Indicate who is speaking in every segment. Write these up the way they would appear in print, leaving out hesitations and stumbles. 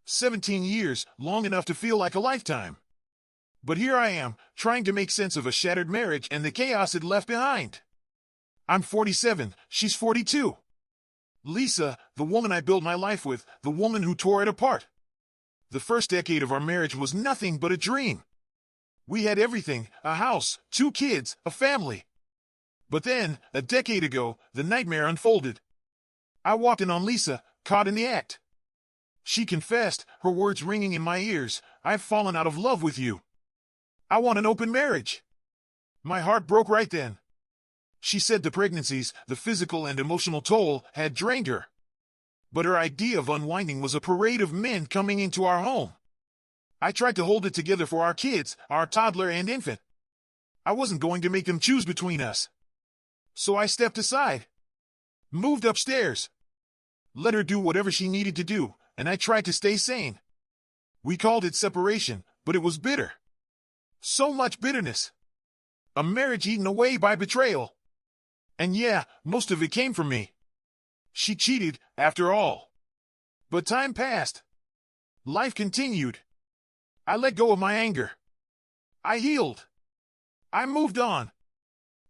Speaker 1: 17 years, long enough to feel like a lifetime. But here I am, trying to make sense of a shattered marriage and the chaos it left behind. I'm 47, she's 42. Lisa, the woman I built my life with, the woman who tore it apart. The first decade of our marriage was nothing but a dream. We had everything, a house, 2 kids, a family. But then, a decade ago, the nightmare unfolded. I walked in on Lisa, caught in the act. She confessed, her words ringing in my ears, "I've fallen out of love with you. I want an open marriage." My heart broke right then. She said the pregnancies, the physical and emotional toll, had drained her. But her idea of unwinding was a parade of men coming into our home. I tried to hold it together for our kids, our toddler and infant. I wasn't going to make them choose between us. So I stepped aside, moved upstairs, let her do whatever she needed to do, and I tried to stay sane. We called it separation, but it was bitter. So much bitterness. A marriage eaten away by betrayal. And yeah, most of it came from me. She cheated, after all. But time passed. Life continued. I let go of my anger. I healed. I moved on.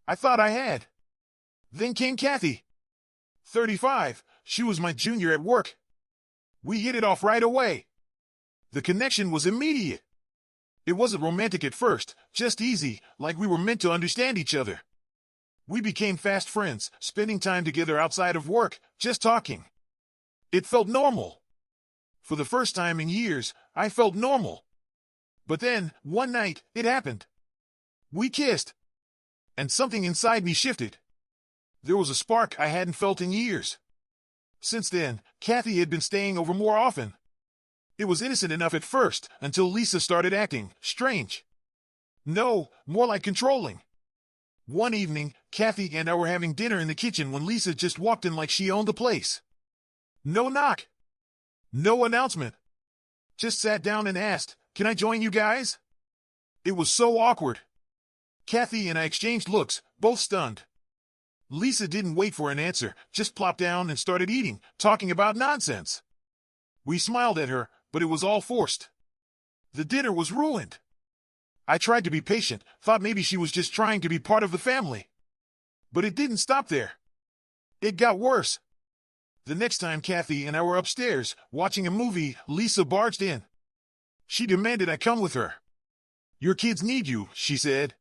Speaker 1: I thought I had. Then came Kathy. 35, she was my junior at work. We hit it off right away. The connection was immediate. It wasn't romantic at first, just easy, like we were meant to understand each other. We became fast friends, spending time together outside of work, just talking. It felt normal. For the first time in years, I felt normal. But then, one night, it happened. We kissed. And something inside me shifted. There was a spark I hadn't felt in years. Since then, Kathy had been staying over more often. It was innocent enough at first, until Lisa started acting strange. No, more like controlling. One evening, Kathy and I were having dinner in the kitchen when Lisa just walked in like she owned the place. No knock. No announcement. Just sat down and asked, "Can I join you guys?" It was so awkward. Kathy and I exchanged looks, both stunned. Lisa didn't wait for an answer, just plopped down and started eating, talking about nonsense. We smiled at her, but it was all forced. The dinner was ruined. I tried to be patient, thought maybe she was just trying to be part of the family. But it didn't stop there. It got worse. The next time Kathy and I were upstairs, watching a movie, Lisa barged in. She demanded I come with her. "Your kids need you," she said.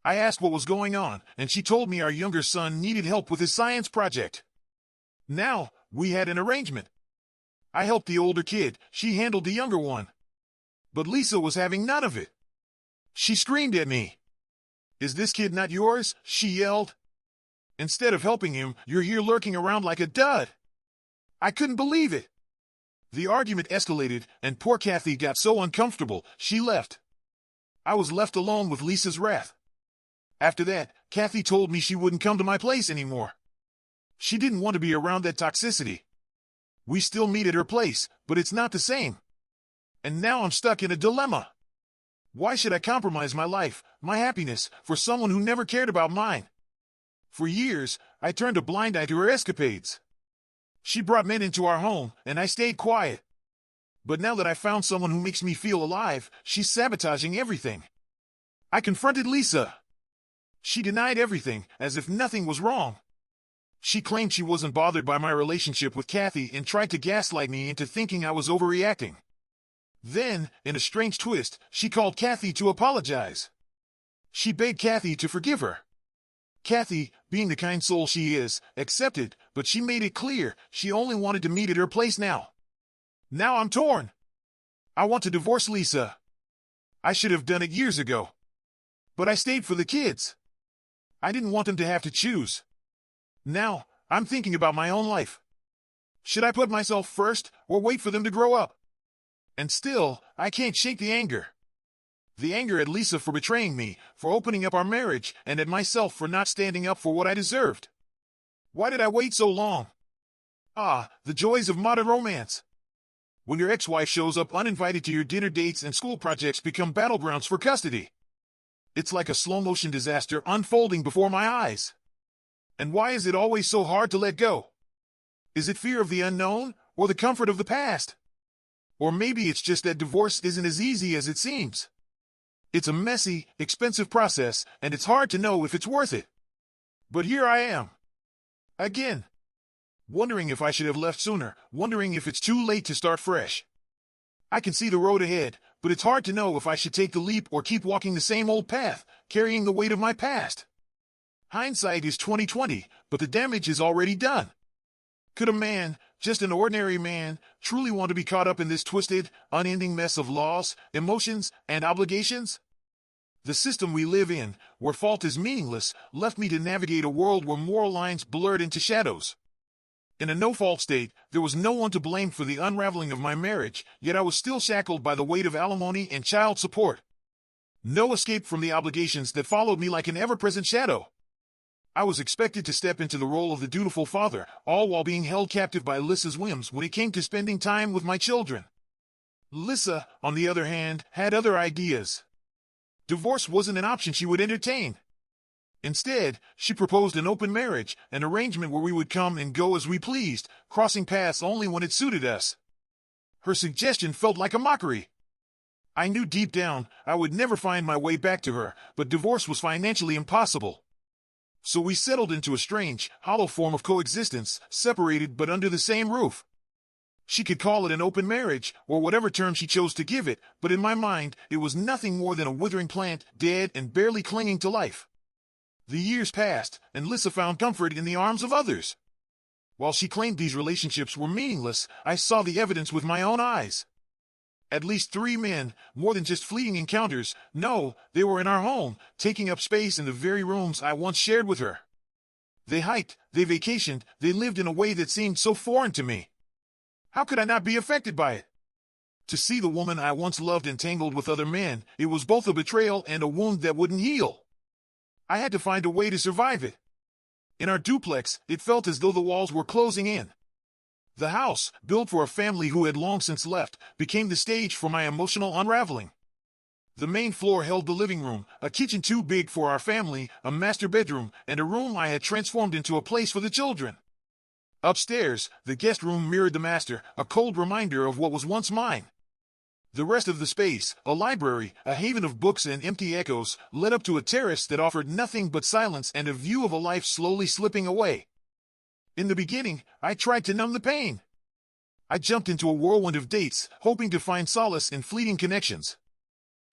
Speaker 1: I asked what was going on, and she told me our younger son needed help with his science project. Now, we had an arrangement. I helped the older kid, she handled the younger one. But Lisa was having none of it. She screamed at me. "Is this kid not yours?" she yelled. "Instead of helping him, you're here lurking around like a dud." I couldn't believe it. The argument escalated, and poor Kathy got so uncomfortable, she left. I was left alone with Lisa's wrath. After that, Kathy told me she wouldn't come to my place anymore. She didn't want to be around that toxicity. We still meet at her place, but it's not the same. And now I'm stuck in a dilemma. Why should I compromise my life, my happiness, for someone who never cared about mine? For years, I turned a blind eye to her escapades. She brought men into our home, and I stayed quiet. But now that I found someone who makes me feel alive, she's sabotaging everything. I confronted Lisa. She denied everything, as if nothing was wrong. She claimed she wasn't bothered by my relationship with Kathy and tried to gaslight me into thinking I was overreacting. Then, in a strange twist, she called Kathy to apologize. She begged Kathy to forgive her. Kathy, being the kind soul she is, accepted, but she made it clear she only wanted to meet at her place now. Now I'm torn. I want to divorce Lisa. I should have done it years ago. But I stayed for the kids. I didn't want them to have to choose. Now, I'm thinking about my own life. Should I put myself first, or wait for them to grow up? And still, I can't shake the anger. The anger at Lisa for betraying me, for opening up our marriage, and at myself for not standing up for what I deserved. Why did I wait so long? Ah, the joys of modern romance. When your ex-wife shows up uninvited to your dinner dates and school projects become battlegrounds for custody. It's like a slow-motion disaster unfolding before my eyes. And why is it always so hard to let go? Is it fear of the unknown, or the comfort of the past? Or maybe it's just that divorce isn't as easy as it seems. It's a messy, expensive process, and it's hard to know if it's worth it. But here I am. Again. Wondering if I should have left sooner, wondering if it's too late to start fresh. I can see the road ahead, but it's hard to know if I should take the leap or keep walking the same old path, carrying the weight of my past. Hindsight is 20/20, but the damage is already done. Could a man, just an ordinary man, truly want to be caught up in this twisted, unending mess of laws, emotions, and obligations? The system we live in, where fault is meaningless, left me to navigate a world where moral lines blurred into shadows. In a no-fault state, there was no one to blame for the unraveling of my marriage, yet I was still shackled by the weight of alimony and child support. No escape from the obligations that followed me like an ever-present shadow. I was expected to step into the role of the dutiful father, all while being held captive by Lissa's whims when it came to spending time with my children. Lissa, on the other hand, had other ideas. Divorce wasn't an option she would entertain. Instead, she proposed an open marriage, an arrangement where we would come and go as we pleased, crossing paths only when it suited us. Her suggestion felt like a mockery. I knew deep down I would never find my way back to her, but divorce was financially impossible. So we settled into a strange, hollow form of coexistence, separated but under the same roof. She could call it an open marriage, or whatever term she chose to give it, but in my mind, it was nothing more than a withering plant, dead and barely clinging to life. The years passed, and Lissa found comfort in the arms of others. While she claimed these relationships were meaningless, I saw the evidence with my own eyes. At least 3 men, more than just fleeting encounters, no, they were in our home, taking up space in the very rooms I once shared with her. They hiked, they vacationed, they lived in a way that seemed so foreign to me. How could I not be affected by it? To see the woman I once loved entangled with other men, it was both a betrayal and a wound that wouldn't heal. I had to find a way to survive it. In our duplex, it felt as though the walls were closing in. The house, built for a family who had long since left, became the stage for my emotional unraveling. The main floor held the living room, a kitchen too big for our family, a master bedroom, and a room I had transformed into a place for the children. Upstairs, the guest room mirrored the master, a cold reminder of what was once mine. The rest of the space, a library, a haven of books and empty echoes, led up to a terrace that offered nothing but silence and a view of a life slowly slipping away. In the beginning, I tried to numb the pain. I jumped into a whirlwind of dates, hoping to find solace in fleeting connections.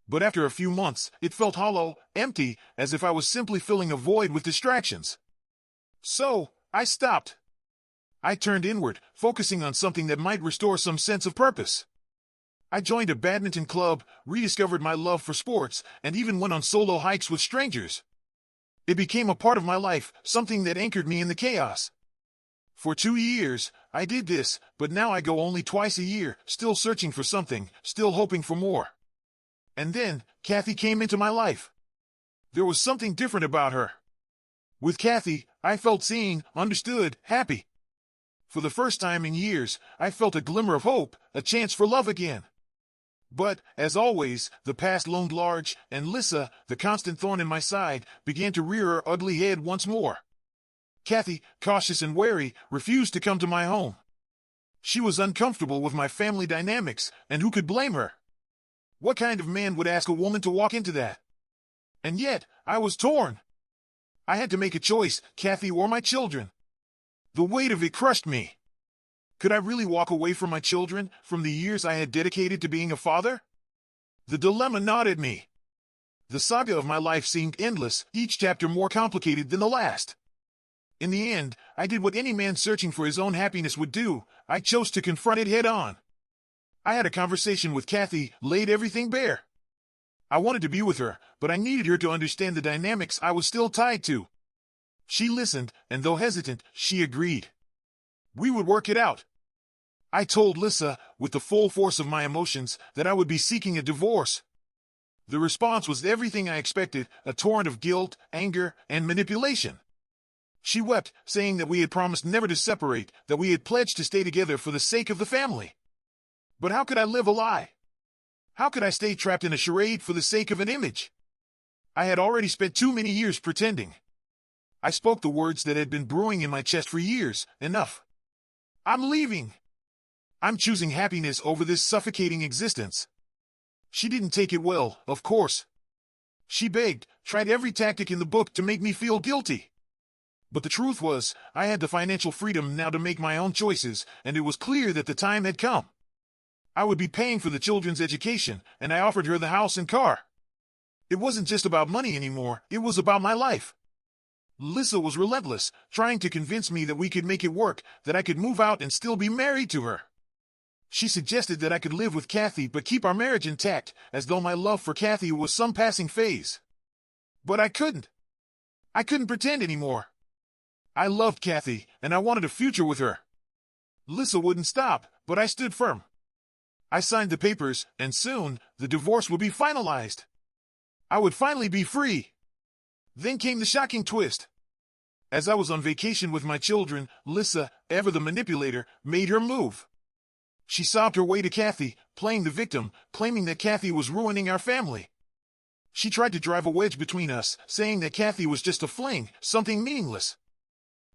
Speaker 1: But after a few months, it felt hollow, empty, as if I was simply filling a void with distractions. So, I stopped. I turned inward, focusing on something that might restore some sense of purpose. I joined a badminton club, rediscovered my love for sports, and even went on solo hikes with strangers. It became a part of my life, something that anchored me in the chaos. For 2 years, I did this, but now I go only twice a year, still searching for something, still hoping for more. And then, Kathy came into my life. There was something different about her. With Kathy, I felt seen, understood, happy. For the first time in years, I felt a glimmer of hope, a chance for love again. But, as always, the past loomed large, and Lissa, the constant thorn in my side, began to rear her ugly head once more. Kathy, cautious and wary, refused to come to my home. She was uncomfortable with my family dynamics, and who could blame her? What kind of man would ask a woman to walk into that? And yet, I was torn. I had to make a choice, Kathy or my children. The weight of it crushed me. Could I really walk away from my children, from the years I had dedicated to being a father? The dilemma gnawed at me. The saga of my life seemed endless, each chapter more complicated than the last. In the end, I did what any man searching for his own happiness would do. I chose to confront it head on. I had a conversation with Kathy, laid everything bare. I wanted to be with her, but I needed her to understand the dynamics I was still tied to. She listened, and though hesitant, she agreed. We would work it out. I told Lissa, with the full force of my emotions, that I would be seeking a divorce. The response was everything I expected, a torrent of guilt, anger, and manipulation. She wept, saying that we had promised never to separate, that we had pledged to stay together for the sake of the family. But how could I live a lie? How could I stay trapped in a charade for the sake of an image? I had already spent too many years pretending. I spoke the words that had been brewing in my chest for years. Enough. I'm leaving. I'm choosing happiness over this suffocating existence. She didn't take it well, of course. She begged, tried every tactic in the book to make me feel guilty. But the truth was, I had the financial freedom now to make my own choices, and it was clear that the time had come. I would be paying for the children's education, and I offered her the house and car. It wasn't just about money anymore, it was about my life. Lissa was relentless, trying to convince me that we could make it work, that I could move out and still be married to her. She suggested that I could live with Kathy but keep our marriage intact, as though my love for Kathy was some passing phase. But I couldn't. I couldn't pretend anymore. I loved Kathy, and I wanted a future with her. Lissa wouldn't stop, but I stood firm. I signed the papers, and soon, the divorce would be finalized. I would finally be free. Then came the shocking twist. As I was on vacation with my children, Lissa, ever the manipulator, made her move. She sobbed her way to Kathy, playing the victim, claiming that Kathy was ruining our family. She tried to drive a wedge between us, saying that Kathy was just a fling, something meaningless.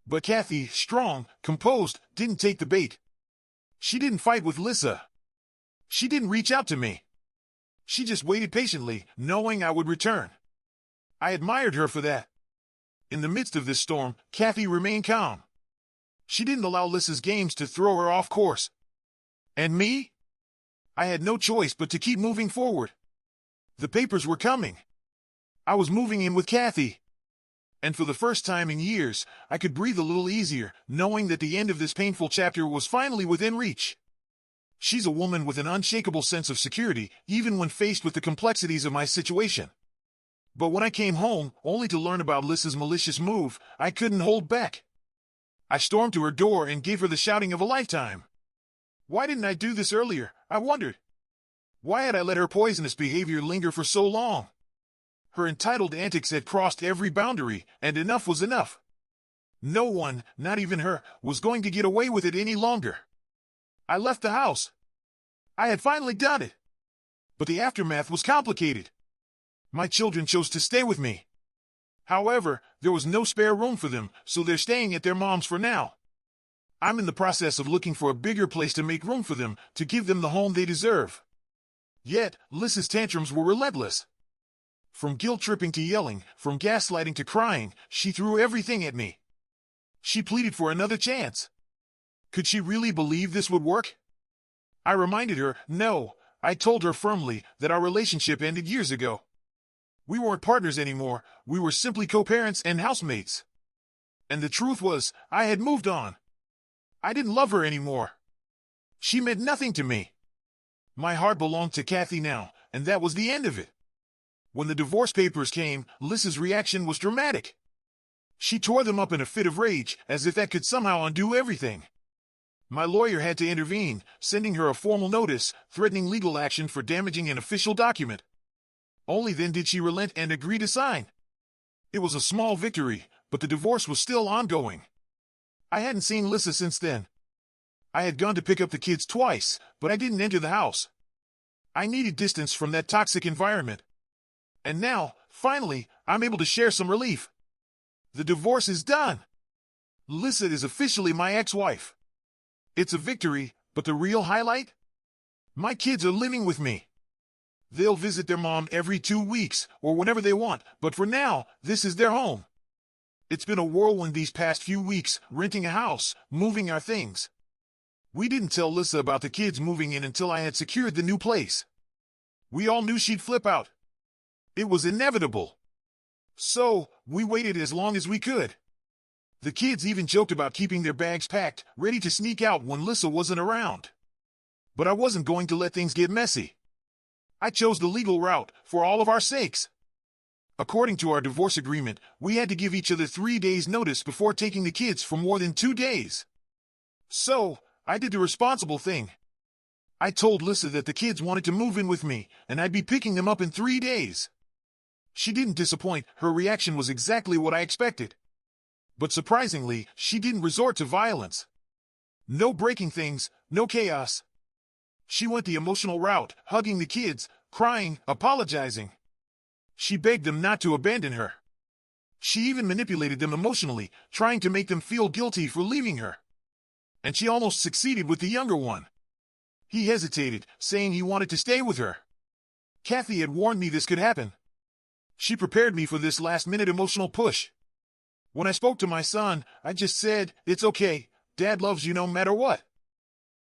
Speaker 1: But Kathy, strong, composed, didn't take the bait. She didn't fight with Lissa. She didn't reach out to me. She just waited patiently, knowing I would return. I admired her for that. In the midst of this storm, Kathy remained calm. She didn't allow Lissa's games to throw her off course. And me? I had no choice but to keep moving forward. The papers were coming. I was moving in with Kathy. And for the first time in years, I could breathe a little easier, knowing that the end of this painful chapter was finally within reach. She's a woman with an unshakable sense of security, even when faced with the complexities of my situation. But when I came home, only to learn about Lissa's malicious move, I couldn't hold back. I stormed to her door and gave her the shouting of a lifetime. Why didn't I do this earlier? I wondered. Why had I let her poisonous behavior linger for so long? Her entitled antics had crossed every boundary, and enough was enough. No one, not even her, was going to get away with it any longer. I left the house. I had finally done it. But the aftermath was complicated. My children chose to stay with me. However, there was no spare room for them, so they're staying at their mom's for now. I'm in the process of looking for a bigger place to make room for them, to give them the home they deserve. Yet, Lissa's tantrums were relentless. From guilt-tripping to yelling, from gaslighting to crying, she threw everything at me. She pleaded for another chance. Could she really believe this would work? I reminded her, no. I told her firmly that our relationship ended years ago. We weren't partners anymore, we were simply co-parents and housemates. And the truth was, I had moved on. I didn't love her anymore. She meant nothing to me. My heart belonged to Kathy now, and that was the end of it. When the divorce papers came, Lissa's reaction was dramatic. She tore them up in a fit of rage, as if that could somehow undo everything. My lawyer had to intervene, sending her a formal notice, threatening legal action for damaging an official document. Only then did she relent and agree to sign. It was a small victory, but the divorce was still ongoing. I hadn't seen Lissa since then. I had gone to pick up the kids twice, but I didn't enter the house. I needed distance from that toxic environment. And now, finally, I'm able to share some relief. The divorce is done. Lissa is officially my ex-wife. It's a victory, but the real highlight? My kids are living with me. They'll visit their mom every 2 weeks, or whenever they want, but for now, this is their home. It's been a whirlwind these past few weeks, renting a house, moving our things. We didn't tell Lissa about the kids moving in until I had secured the new place. We all knew she'd flip out. It was inevitable. So, we waited as long as we could. The kids even joked about keeping their bags packed, ready to sneak out when Lissa wasn't around. But I wasn't going to let things get messy. I chose the legal route, for all of our sakes. According to our divorce agreement, we had to give each other 3 days' notice before taking the kids for more than 2 days. So, I did the responsible thing. I told Lissa that the kids wanted to move in with me, and I'd be picking them up in 3 days. She didn't disappoint, her reaction was exactly what I expected. But surprisingly, she didn't resort to violence. No breaking things, no chaos. She went the emotional route, hugging the kids, crying, apologizing. She begged them not to abandon her. She even manipulated them emotionally, trying to make them feel guilty for leaving her. And she almost succeeded with the younger one. He hesitated, saying he wanted to stay with her. Kathy had warned me this could happen. She prepared me for this last-minute emotional push. When I spoke to my son, I just said, "It's okay, Dad loves you no matter what."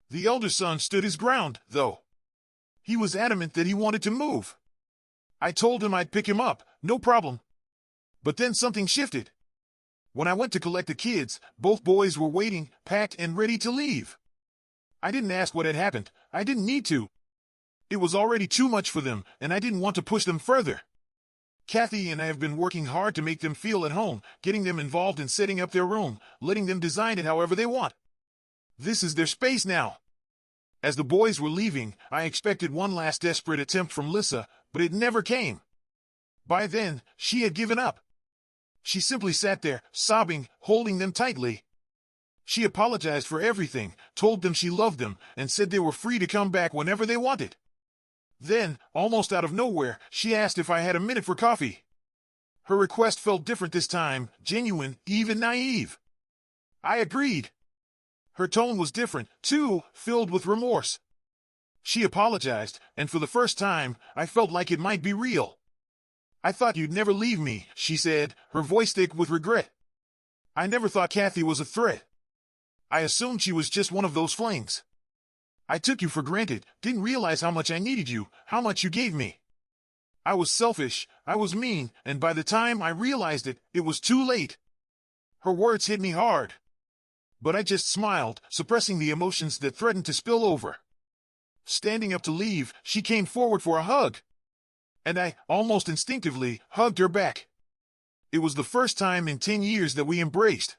Speaker 1: The elder son stood his ground, though. He was adamant that he wanted to move. I told him I'd pick him up, no problem. But then something shifted. When I went to collect the kids, both boys were waiting, packed and ready to leave. I didn't ask what had happened. I didn't need to. It was already too much for them, and I didn't want to push them further. Kathy and I have been working hard to make them feel at home, getting them involved in setting up their room, letting them design it however they want. This is their space now. As the boys were leaving, I expected one last desperate attempt from Lissa, but it never came. By then, she had given up. She simply sat there, sobbing, holding them tightly. She apologized for everything, told them she loved them, and said they were free to come back whenever they wanted. Then, almost out of nowhere, she asked if I had a minute for coffee. Her request felt different this time, genuine, even naive. I agreed. Her tone was different, too, filled with remorse. She apologized, and for the first time, I felt like it might be real. "I thought you'd never leave me," she said, her voice thick with regret. "I never thought Kathy was a threat. I assumed she was just one of those flings. I took you for granted, didn't realize how much I needed you, how much you gave me. I was selfish, I was mean, and by the time I realized it, it was too late." Her words hit me hard. But I just smiled, suppressing the emotions that threatened to spill over. Standing up to leave, she came forward for a hug. And I, almost instinctively, hugged her back. It was the first time in 10 years that we embraced.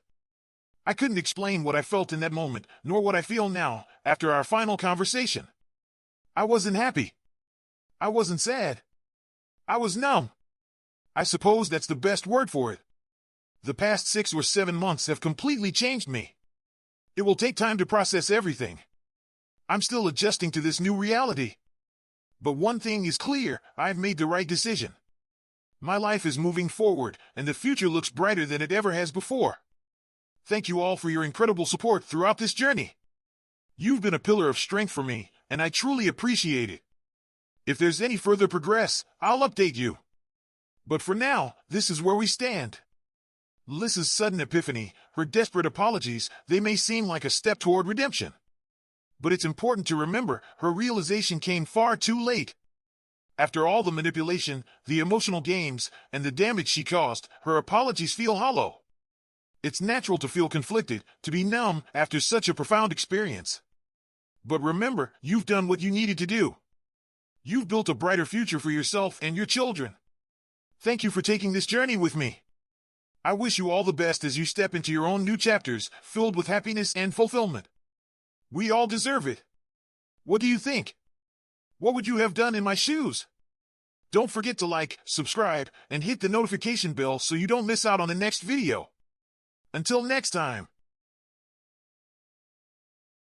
Speaker 1: I couldn't explain what I felt in that moment, nor what I feel now, after our final conversation. I wasn't happy. I wasn't sad. I was numb. I suppose that's the best word for it. The past 6 or 7 months have completely changed me. It will take time to process everything. I'm still adjusting to this new reality. But one thing is clear, I've made the right decision. My life is moving forward, and the future looks brighter than it ever has before. Thank you all for your incredible support throughout this journey. You've been a pillar of strength for me, and I truly appreciate it. If there's any further progress, I'll update you. But for now, this is where we stand. Lissa's sudden epiphany, her desperate apologies, they may seem like a step toward redemption. But it's important to remember, her realization came far too late. After all the manipulation, the emotional games, and the damage she caused, her apologies feel hollow. It's natural to feel conflicted, to be numb after such a profound experience. But remember, you've done what you needed to do. You've built a brighter future for yourself and your children. Thank you for taking this journey with me. I wish you all the best as you step into your own new chapters, filled with happiness and fulfillment. We all deserve it. What do you think? What would you have done in my shoes? Don't forget to like, subscribe, and hit the notification bell so you don't miss out on the next video. Until next time.